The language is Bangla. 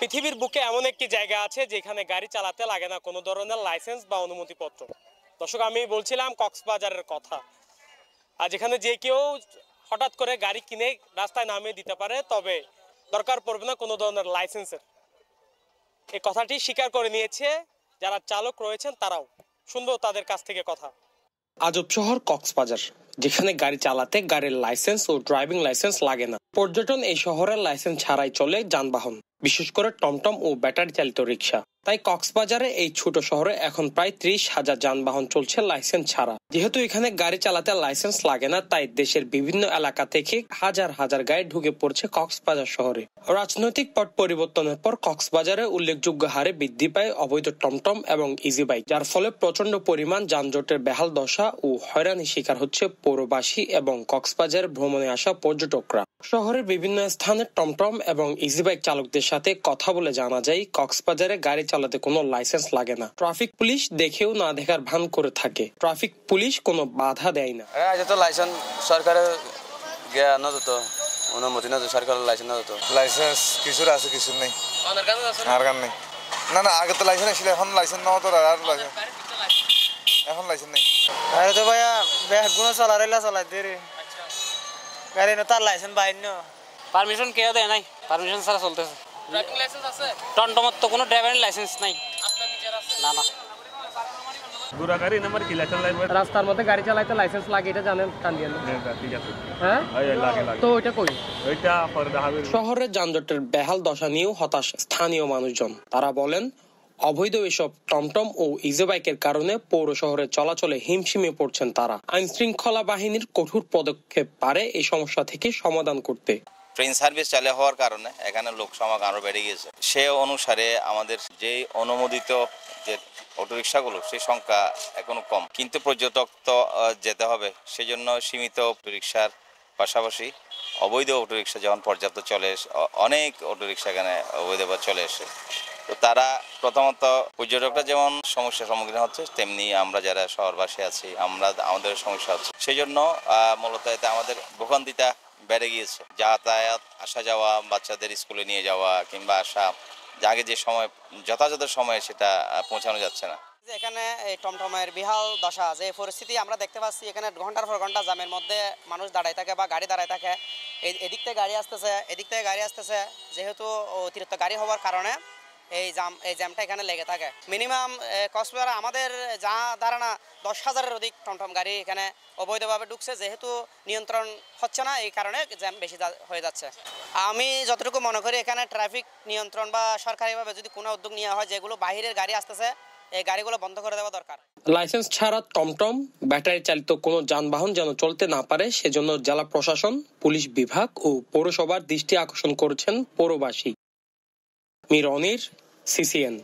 পৃথিবীর বুকে এমন একটি জায়গা আছে যেখানে গাড়ি চালাতে লাগে না কোনো ধরনের লাইসেন্স বা অনুমতিপত্র। দর্শক, আমি বলছিলাম কক্সবাজারের কথা। আর যেখানে যে কেউ হঠাৎ করে গাড়ি কিনে রাস্তায় নামিয়ে দিতে পারে, তবে দরকার পড়বে না কোনো ধরনের লাইসেন্সের। এই কথাটি স্বীকার করে নিয়েছে যারা চালক রয়েছেন তারাও। শুনবো তাদের কাছ থেকে কথা। আজব শহর কক্সবাজার, যেখানে গাড়ি চালাতে গাড়ির লাইসেন্স ও ড্রাইভিং লাইসেন্স লাগে না। পর্যটন এই শহরের লাইসেন্স ছাড়াই চলে যানবাহন, বিশেষ করে টমটম ও ব্যাটারি চালিত রিক্সা। তাই কক্সবাজারে এই ছোট শহরে এখন প্রায় 30,000 যানবাহন চলছে লাইসেন্স ছাড়া। যেহেতু এখানে গাড়ি চালাতে লাইসেন্স লাগে না, তাই দেশের বিভিন্ন এলাকা থেকে হাজার হাজার গাড়ি ঢুকে পড়ছে কক্সবাজার শহরে। রাজনৈতিক পট পরিবর্তনের পর কক্সবাজারে উল্লেখযোগ্য হারে বৃদ্ধি পায় অবৈধ টমটম এবং ইজি বাইক, যার ফলে প্রচন্ড পরিমাণ যানজটের বেহাল দশা ও হয়রানির শিকার হচ্ছে পৌরবাসী এবং কক্সবাজার ভ্রমণে আসা পর্যটকরা। শহরের বিভিন্ন স্থানে টমটম এবং ইজি বাইক চালকদের সাথে কথা বলে জানা যায়, কক্সবাজারে গাড়ি চালাতে কোনো লাইসেন্স লাগে না। ট্রাফিক পুলিশ দেখেও না দেখার ভান করে থাকে। ট্রাফিক পুলিশ কোনো বাধা দেয় না। লাইসেন্স সরকারের অনুমতি না, সরকারের লাইসেন্স না, লাইসেন্স কিছুর আছে কিছু নেই। আর গান নেই। না না, আগে তো লাইসেন্স ছিল, এখন লাইসেন্স নাও তো আর লাইসেন্স এখন লাইসেন্স নেই। আরে তো ভাইয়া ব্যাগগুলো চলারেলা চালাই দে রে। গাড়ি না তার লাইসেন্স বাইর না। পারমিশন কেউ দেয় নাই, পারমিশন ছাড়া চলতেছে। ড্রাইভিং লাইসেন্স আছে? টমটমত তো কোনো ড্রাইভারের লাইসেন্স নাই। আপনার নিজের আছে? না না। রাস্তার মধ্যে গাড়ি চালাইতে লাইসেন্স লাগে, এটা জানেন? কান দিয়ে হ্যাঁ, তো ওইটা কই? শহরের যানজটের বেহাল দশা নিয়েও হতাশ স্থানীয় মানুষজন। তারা বলেন, অবৈধ এসব টমটম ও ইজি বাইকের কারণে পৌর শহরে চলাচলে হিমশিমে পড়ছেন তারা। আইন শৃঙ্খলা বাহিনীর কঠোর পদক্ষেপ পারে এই সমস্যা থেকে সমাধান করতে। ট্রেন সার্ভিস চালু হওয়ার কারণে এখানে লোক সমাগম আরো বেড়ে গিয়েছে। সে অনুসারে আমাদের যে অনুমোদিত যে অটোরিকশাগুলো, সেই সংখ্যা এখনো কম, কিন্তু পর্যটক তো যেতে হবে, সেই জন্য সীমিত অটোরিকশার পাশাপাশি অবৈধ অটোরিকশা যেমন পর্যাপ্ত চলে, অনেক অটোরিকশা এখানে অবৈধভাবে চলে এসে, তো তারা প্রথমত পর্যটকরা যেমন সমস্যার সম্মুখীন হচ্ছে, তেমনি আমরা যারা শহরবাসী আছি আমাদের সমস্যা হচ্ছে। সেই জন্য মূলত এতে আমাদের ভোগান্তিটা বেড়ে গিয়েছে। যাতায়াত, আসা যাওয়া, বাচ্চাদের স্কুলে নিয়ে যাওয়া কিংবা আসা, আগে যে সময় যথাযথ সময়ে সেটা পৌঁছানো যাচ্ছে না। এখানে এই টমটমের বিহাল দশা, যে পরিস্থিতি আমরা দেখতে পাচ্ছি, এখানে ঘন্টার পর ঘন্টা জ্যামের মধ্যে মানুষ দাঁড়ায় থাকে বা গাড়ি দাঁড়ায় থাকে। এদিক থেকে গাড়ি আসতেছে, এদিক থেকে গাড়ি আসতেছে। যেহেতু অতিরিক্ত গাড়ি হওয়ার কারণে এই জ্যামটা এখানে লেগে থাকে। মিনিমাম কক্সবাজারে আমাদের যা ধারণা 10,000-এর অধিক টমটম গাড়ি এখানে অবৈধভাবে ঢুকছে। যেহেতু নিয়ন্ত্রণ হচ্ছে না, এই কারণে জ্যাম বেশি হয়ে যাচ্ছে। আমি যতটুকু মনে করি, এখানে ট্রাফিক নিয়ন্ত্রণ বা সরকারিভাবে যদি কোনো উদ্যোগ নেওয়া হয়, যেগুলো বাইরের গাড়ি আসতেছে, এই গাড়িগুলো বন্ধ করে দেওয়া দরকার। লাইসেন্স ছাড়া টমটম, ব্যাটারি চালিত কোনো যানবাহন যেন চলতে না পারে, সেজন্য জেলা প্রশাসন, পুলিশ বিভাগ ও পৌরসভার দৃষ্টি আকর্ষণ করেছেন পৌরবাসী। মির অনির, CCN।